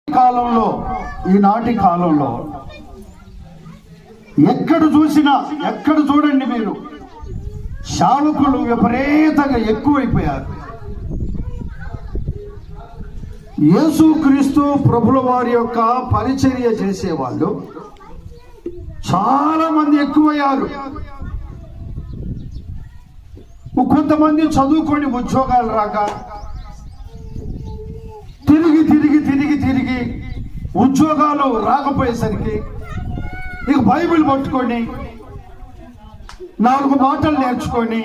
ఈనాటి కాలంలో ఎక్కడ చూడండి మీరు, సేవకులు విపరీతంగా ఎక్కువైపోయారు. యేసుక్రీస్తు ప్రభుల వారి యొక్క పరిచర్య చేసేవాళ్ళు చాలా మంది ఎక్కువయ్యారు. కొంతమంది చదువుకొని ఉద్యోగాలు రాక తిరిగి ఉద్యోగాలు రాకపోయేసరికి ఇక బైబిల్ పట్టుకొని 4 మాటలు నేర్చుకొని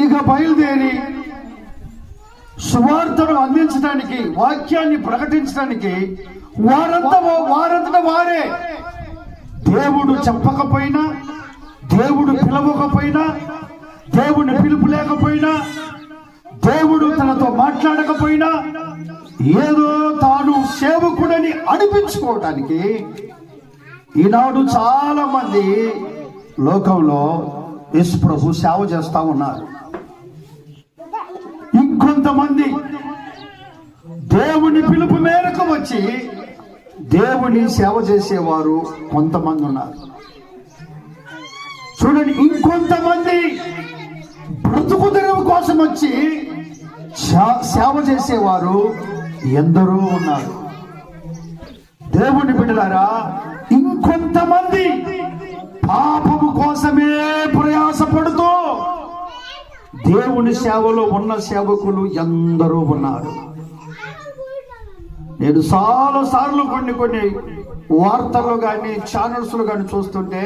ఇక బయలుదేరి సువార్తను అందించడానికి, వాక్యాన్ని ప్రకటించడానికి వారంతటా వారే, దేవుడు చెప్పకపోయినా, దేవుడు పిలవకపోయినా, దేవుని పిలుపు లేకపోయినా, దేవుడు తనతో మాట్లాడకపోయినా, ఏదో తాను సేవకుడని అనిపించుకోవటానికి ఈనాడు చాలా మంది లోకంలో యేసు ప్రభు సేవ చేస్తా ఉన్నారు. ఇంకొంతమంది దేవుని పిలుపు మేరకు వచ్చి దేవుని సేవ చేసేవారు కొంతమంది ఉన్నారు. చూడండి, ఇంకొంతమంది బ్రతుకు తెరువు కోసం వచ్చి సేవ చేసేవారు ఎందరో ఉన్నారు. దేవుని బిడ్డలారా, ఇంకొంతమంది పాపము కోసమే ప్రయాసపడుతూ దేవుని సేవలో ఉన్న సేవకులు ఎందరో ఉన్నారు. నేను చాలా సార్లు కొన్ని వార్తల్లో కానీ ఛానల్స్లో కానీ చూస్తుంటే,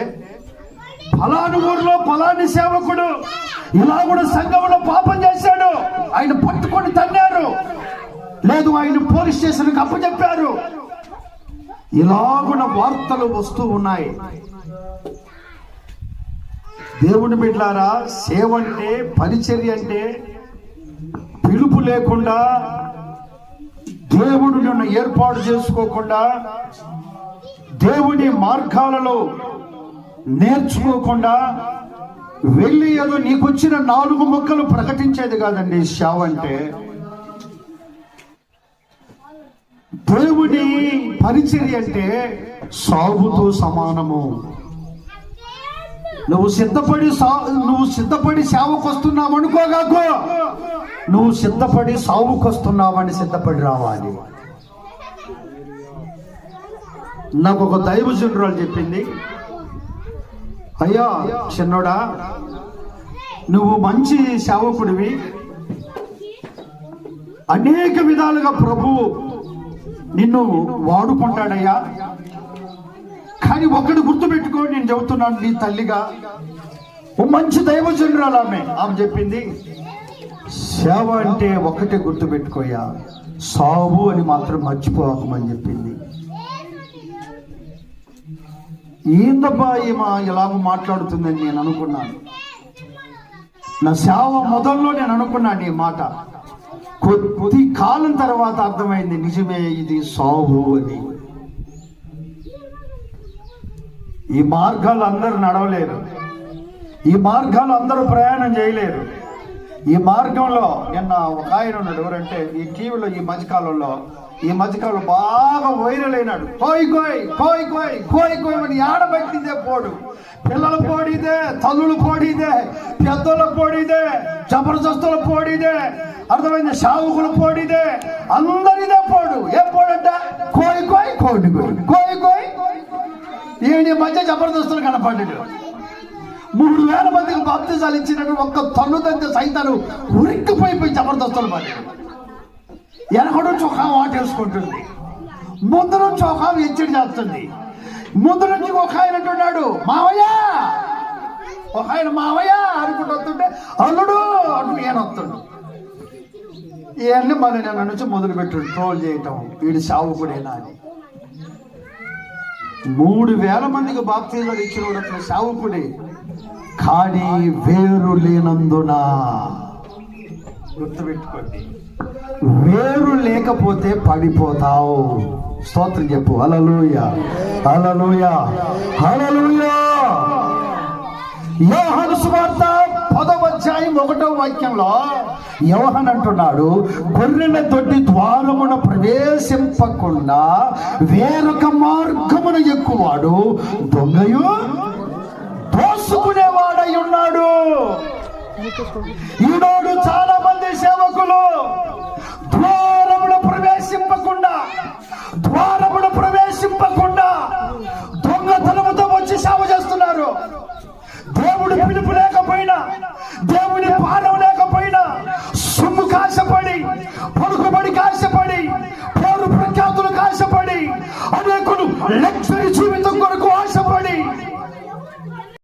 ఫలాని ఊర్లో ఫలాని సేవకుడు ఇలా కూడా సంఘంలో పాపం చేశాడు, ఆయన పట్టుకొని తన్నారు, లేదు ఆయన పోలీస్ స్టేషన్కి అప్పచెప్పారు, ఇలాగున్న వార్తలు వస్తూ ఉన్నాయి. దేవుని బిడ్డలారా, సేవ అంటే, పరిచర్య అంటే పిలుపు లేకుండా, దేవుడు నిన్ను ఏర్పాటు చేసుకోకుండా, దేవుని మార్గాలలో నేర్చుకోకుండా వెళ్ళి ఏదో నీకు వచ్చిన 4 ముక్కలు ప్రకటించేది కాదండి సేవ అంటే. దేవుని పరిచర్య అంటే సాగుతో సమానము. నువ్వు సిద్ధపడి సేవకు వస్తున్నావు అనుకోగాకు, నువ్వు సిద్ధపడి సాగుకు వస్తున్నావని సిద్ధపడి రావాలి. నాకు ఒక దైవజనురాలు చెప్పింది, అయ్యా చిన్నోడా, నువ్వు మంచి సేవకుడివి, అనేక విధాలుగా ప్రభువు నిన్ను వాడుకుంటాడయ్యా, కానీ ఒకటి గుర్తుపెట్టుకో, నేను చెబుతున్నాను నీ తల్లిగా, ఓ మంచి దైవజనురాలు ఆమె చెప్పింది, సేవ అంటే ఒకటే గుర్తుపెట్టుకోయా, సావు అని మాత్రం మర్చిపోకమని చెప్పింది. ఏందబ్బా ఈమె ఇలాగ మాట్లాడుతుందని నేను అనుకున్నాను. నా సేవ మొదల్లో నేను అనుకున్నాను ఈ మాట. కొద్ది కాలం తర్వాత అర్థమైంది, నిజమే, ఇది సావు అని. ఈ మార్గాలు అందరూ నడవలేరు, ఈ మార్గాలు అందరూ ప్రయాణం చేయలేరు. ఈ మార్గంలో నిన్న ఒక ఆయన ఉన్నాడు, ఎవరంటే ఈ టీవీలో ఈ మధ్యకాలంలో బాగా వైరల్ అయినాడు. కోయి అని ఆడబెట్టిదే పోడు, పిల్లల పోడిదే, తల్లులు పోడిదే, పెద్దల పోడిదే, జబర్దస్తుల పోడిదే, అర్థమైంది, సావుకుల పోడిదే, అందరిదే పోడు. ఏ పోడంట? కోయి. ఈ మధ్య జబర్దస్తులు కనపడ్డాడు. 3000 మందికి బాప్తిజాలు ఇచ్చినట్టు ఒక్క తన్నుదంతే సైతాను ఉరిక్కిపోయిపోయి జబర్దస్తులు పడ్డాడు. వెనక నుంచి ఒక వాటేసుకుంటుంది, ముందు నుంచి ఒక ఎచ్చడి చేస్తుంది. ముందు నుంచి ఒక ఆయన అంటున్నాడు మావయ్య, ఒక ఆయన మావయ్య అనుకుంటూ వస్తుంటే అల్లుడు అంటూ ఈయన వస్తుండు. ఇవన్నీ మళ్ళీ నేను నుంచి మొదలుపెట్టాడు ట్రోల్ చేయటం, వీడి సావుకుడేనా అని. 3000 మందికి బాప్తిజాలు ఇచ్చిన అతను సావుకుడే, కానీ వేరు లేనందున, గుర్తుపెట్టుకోండి, వేరు లేకపోతే పడిపోతావు. స్తోత్రం చెప్పు. హల్లెలూయా, హల్లెలూయా, హల్లెలూయా. యోహాను సువార్త 10వ అధ్యాయం 1వ వాక్యంలో యోహాను అంటున్నాడు, గొర్రెల దొడ్డి ద్వారమున ప్రవేశింపకుండా వేరొక మార్గమున ఎక్కువాడు దొంగయు దోసుకునేవాడై ఉన్నాడు. ఈనాడు చాలా మంది సేవకులు ద్వారమున ప్రవేశింపకుండా దొంగతనముతో వచ్చి సేవ చేస్తున్నారు. దేవుడి పిలుపు లేకపోయినా, దేవుడి పాలన లేకపోయినా, సొమ్ము కాశపడి, పలుకుబడి కాశపడి, పేరు ప్రఖ్యాతులు కాశపడి అనేకులు లగ్జరీ జీవితం కొరకు